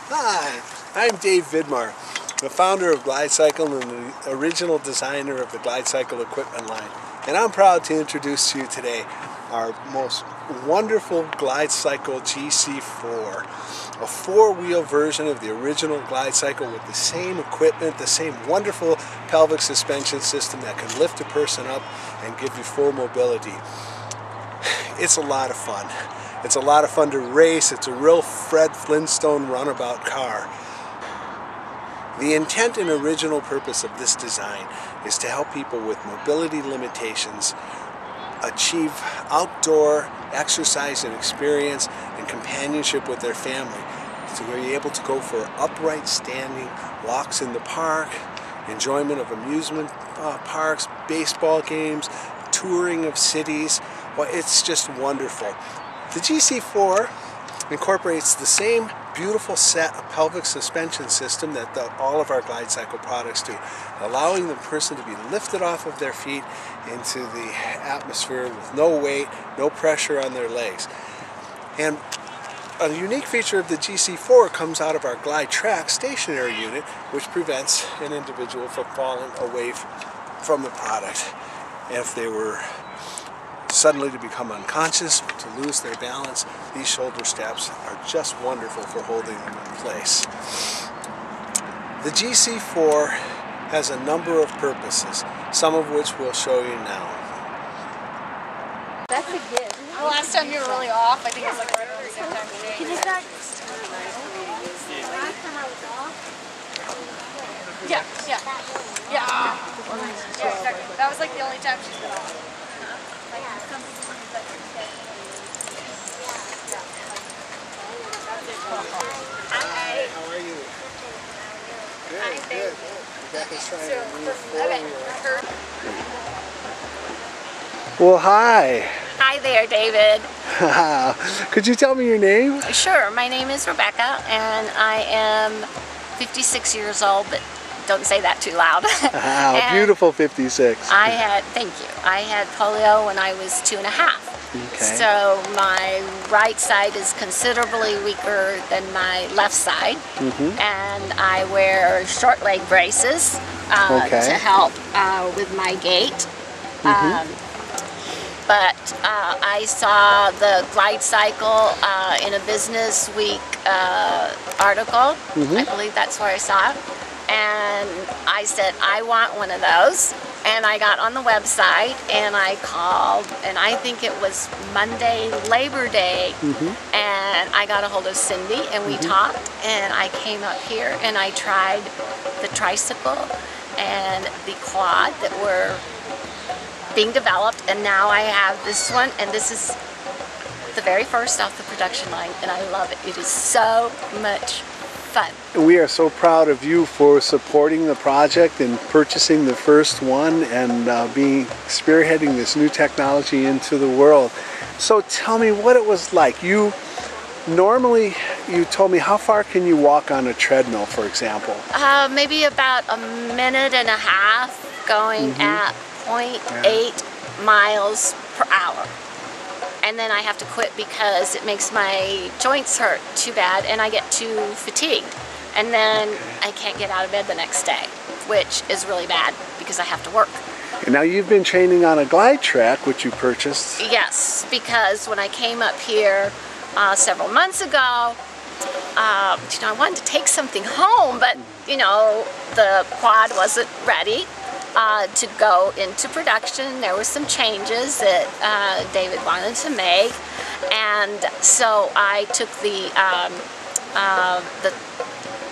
Hi, I'm Dave Vidmar, the founder of GlideCycle and the original designer of the GlideCycle equipment line. And I'm proud to introduce to you today our most wonderful GlideCycle GC4, a four-wheel version of the original GlideCycle with the same equipment, the same wonderful pelvic suspension system that can lift a person up and give you full mobility. It's a lot of fun. It's a lot of fun to race. It's a real Fred Flintstone runabout car. The intent and original purpose of this design is to help people with mobility limitations achieve outdoor exercise and experience and companionship with their family. So you're able to go for upright standing walks in the park, enjoyment of amusement parks, baseball games, touring of cities. Well, it's just wonderful. The GC4 incorporates the same beautiful set of pelvic suspension system that all of our GlideCycle products do, allowing the person to be lifted off of their feet into the atmosphere with no weight, no pressure on their legs. And a unique feature of the GC4 comes out of our GlideTrack stationary unit, which prevents an individual from falling away from the product. And if they were suddenly to become unconscious, to lose their balance, these shoulder straps are just wonderful for holding them in place. The GC4 has a number of purposes, some of which we'll show you now. That's a gift. The last time you were really off, I think it was like right around the same time today. Can you start? Yeah. Yeah, exactly. That was like the only time she's been off. Hi, how are you? Good, good. Rebecca's trying to move forward. Well, hi. Hi there, David. Could you tell me your name? Sure, my name is Rebecca, and I am 56 years old, but don't say that too loud. Wow, beautiful 56. Thank you. I had polio when I was 2.5. Okay. So my right side is considerably weaker than my left side, and I wear short leg braces to help with my gait. But I saw the GlideCycle in a Business Week article. I believe that's where I saw it. And I said, I want one of those. And I got on the website and I called, and I think it was Monday, Labor Day, and I got a hold of Cindy and we talked, and I came up here and I tried the tricycle and the quad that were being developed, and now I have this one, and this is the very first off the production line, and I love it. It is so much fun. We are so proud of you for supporting the project and purchasing the first one and spearheading this new technology into the world. So tell me what it was like. You told me, how far can you walk on a treadmill, for example? Maybe about a minute and a half going at 0.8 miles per hour. And then I have to quit because it makes my joints hurt too bad and I get too fatigued. And then I can't get out of bed the next day, which is really bad because I have to work. And now you've been training on a GlideTrack, which you purchased. Yes, because when I came up here several months ago, I wanted to take something home, but the quad wasn't ready to go into production. There were some changes that David wanted to make, and so I took the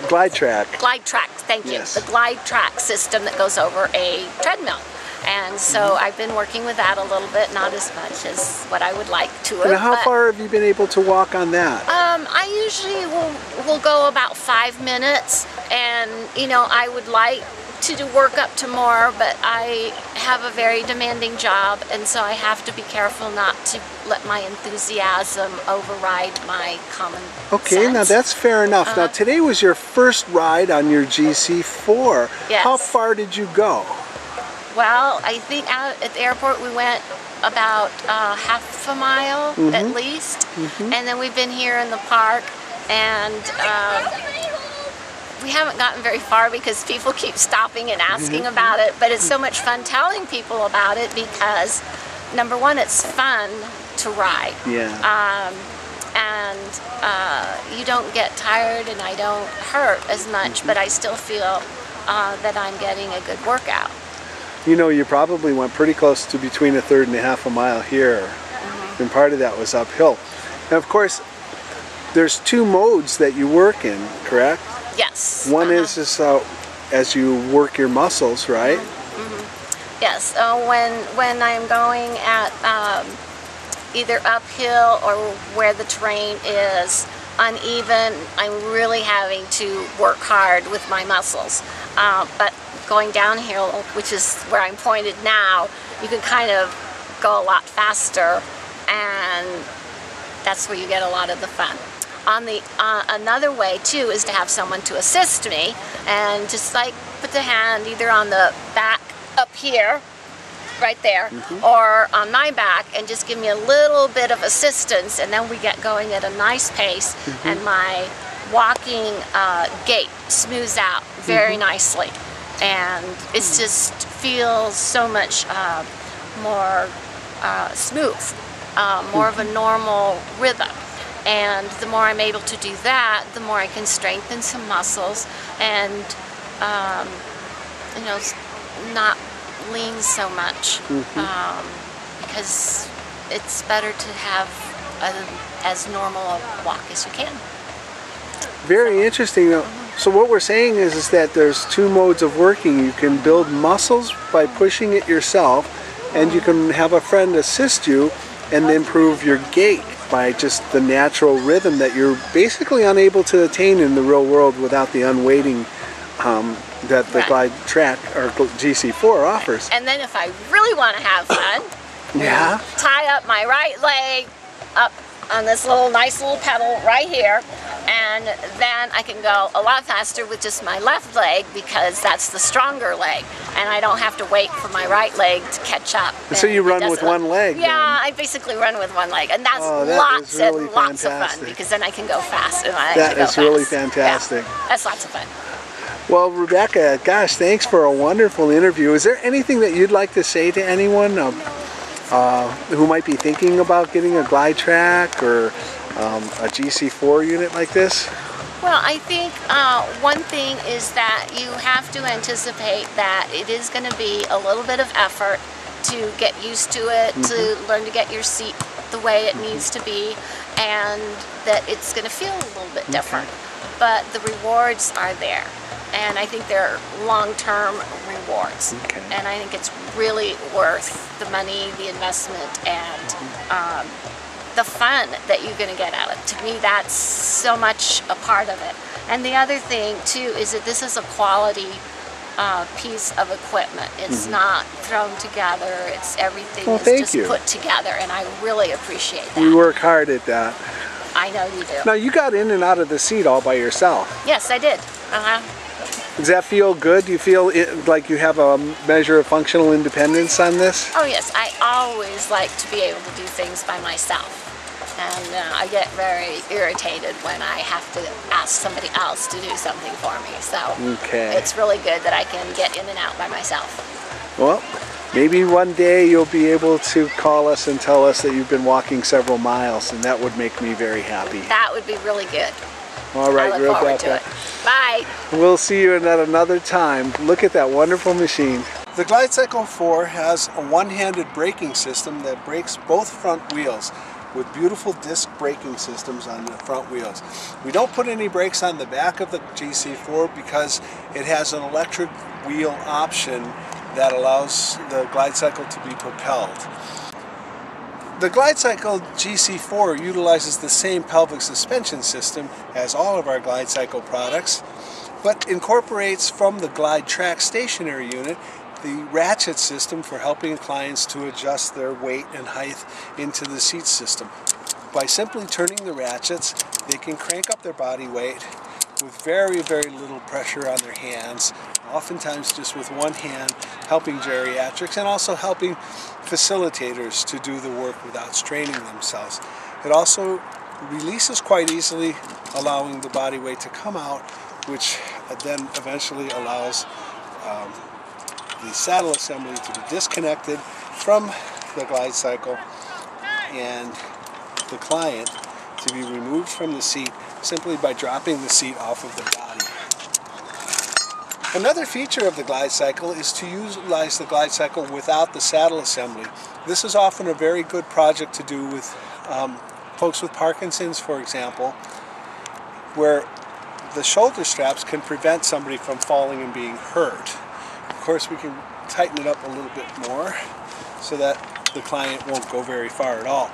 GlideTrack. GlideTrack, thank you. Yes. The GlideTrack system that goes over a treadmill. And so I've been working with that a little bit, not as much as what I would like to. And how far have you been able to walk on that? I usually will go about 5 minutes, and I would like to work up to more, but I have a very demanding job, and so I have to be careful not to let my enthusiasm override my common sense. Now that's fair enough. Now today was your first ride on your GC4. Yes. How far did you go? Well, I think out at the airport we went about half a mile at least, and then we've been here in the park And we haven't gotten very far because people keep stopping and asking about it, but it's so much fun telling people about it because, number one, it's fun to ride. Yeah. And you don't get tired and I don't hurt as much, but I still feel that I'm getting a good workout. You know, you probably went pretty close to between 1/3 and 1/2 mile here, and part of that was uphill. And of course, there's 2 modes that you work in, correct? Yes. One is as you work your muscles, right? Yes. When I'm going at either uphill or where the terrain is uneven, I'm really having to work hard with my muscles. But going downhill, which is where I'm pointed now, you can kind of go a lot faster, and that's where you get a lot of the fun. On the another way too is to have someone to assist me and just like put the hand either on the back up here, right there, or on my back, and just give me a little bit of assistance, and then we get going at a nice pace, and my walking gait smooths out very nicely, and it just feels so much more smooth, more of a normal rhythm. And the more I'm able to do that, the more I can strengthen some muscles and, you know, not lean so much, because it's better to have as normal a walk as you can. Very interesting. So what we're saying is that there's 2 modes of working. You can build muscles by pushing it yourself, and you can have a friend assist you and improve your gait by just the natural rhythm that you're basically unable to attain in the real world without the unweighting that the Glide Track or GC4 offers. And then if I really want to have fun, tie up my right leg up on this nice little pedal right here, and then I can go a lot faster with just my left leg because that's the stronger leg, and I don't have to wait for my right leg to catch up. So you run with one leg? Yeah, I basically run with one leg, and that's lots and lots of fun because then I can go fast. And that is really fantastic. Yeah, that's lots of fun. Well, Rebecca, gosh, thanks for a wonderful interview. Is there anything that you'd like to say to anyone who might be thinking about getting a Glide Track or a GC4 unit like this? Well, I think one thing is that you have to anticipate that it is going to be a little bit of effort to get used to it, to learn to get your seat the way it needs to be, and that it's going to feel a little bit different. But the rewards are there. And I think they're long-term rewards. And I think it's really worth the money, the investment, and the fun that you're going to get out of it. To me, that's so much a part of it. And the other thing, too, is that this is a quality piece of equipment. It's not thrown together. It's everything is just put together, and I really appreciate that. You work hard at that. I know you do. Now, you got in and out of the seat all by yourself. Yes, I did. Does that feel good? Do you feel like you have a measure of functional independence on this? Oh yes, I always like to be able to do things by myself. And I get very irritated when I have to ask somebody else to do something for me. So it's really good that I can get in and out by myself. Well, maybe one day you'll be able to call us and tell us that you've been walking several miles, and that would make me very happy. That would be really good. All right, I look forward to it. Bye. We'll see you at another time. Look at that wonderful machine. The GlideCycle 4 has a one-handed braking system that brakes both front wheels with beautiful disc braking systems on the front wheels. We don't put any brakes on the back of the GC4 because it has an electric wheel option that allows the GlideCycle to be propelled. The GlideCycle GC4 utilizes the same pelvic suspension system as all of our GlideCycle products, but incorporates from the Glide Track stationary unit the ratchet system for helping clients to adjust their weight and height into the seat system. By simply turning the ratchets, they can crank up their body weight with very, very little pressure on their hands, oftentimes just with one hand, helping geriatrics and also helping facilitators to do the work without straining themselves. It also releases quite easily allowing the body weight to come out, which then eventually allows the saddle assembly to be disconnected from the GlideCycle and the client to be removed from the seat simply by dropping the seat off of the body. Another feature of the GlideCycle is to utilize the GlideCycle without the saddle assembly. This is often a very good project to do with folks with Parkinson's, for example, where the shoulder straps can prevent somebody from falling and being hurt. Of course, we can tighten it up a little bit more so that the client won't go very far at all.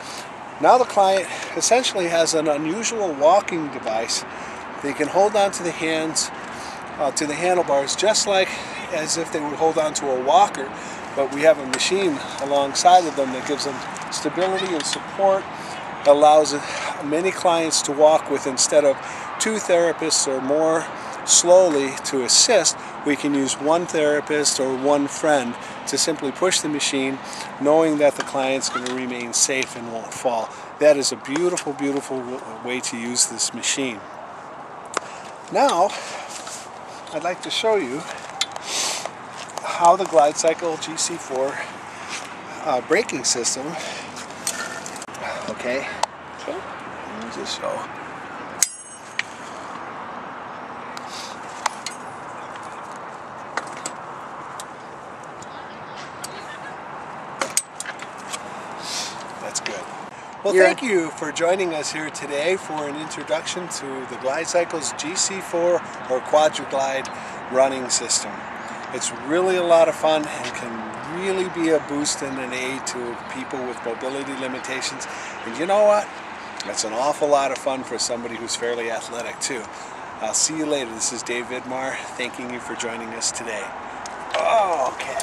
Now the client essentially has an unusual walking device. They can hold on to the hands, to the handlebars, just like as if they would hold on to a walker, but we have a machine alongside of them that gives them stability and support, allows many clients to walk with, instead of 2 therapists or more slowly to assist, we can use 1 therapist or 1 friend to simply push the machine, knowing that the client's going to remain safe and won't fall. That is a beautiful, beautiful way to use this machine. Now, I'd like to show you how the GlideCycle GC4 braking system. Okay. Let me just show. That's good. Well, thank you for joining us here today for an introduction to the GlideCycle's GC4 or QuadraGlide running system. It's really a lot of fun and can really be a boost and an aid to people with mobility limitations. And you know what? That's an awful lot of fun for somebody who's fairly athletic too. I'll see you later. This is Dave Vidmar, thanking you for joining us today. Oh, okay.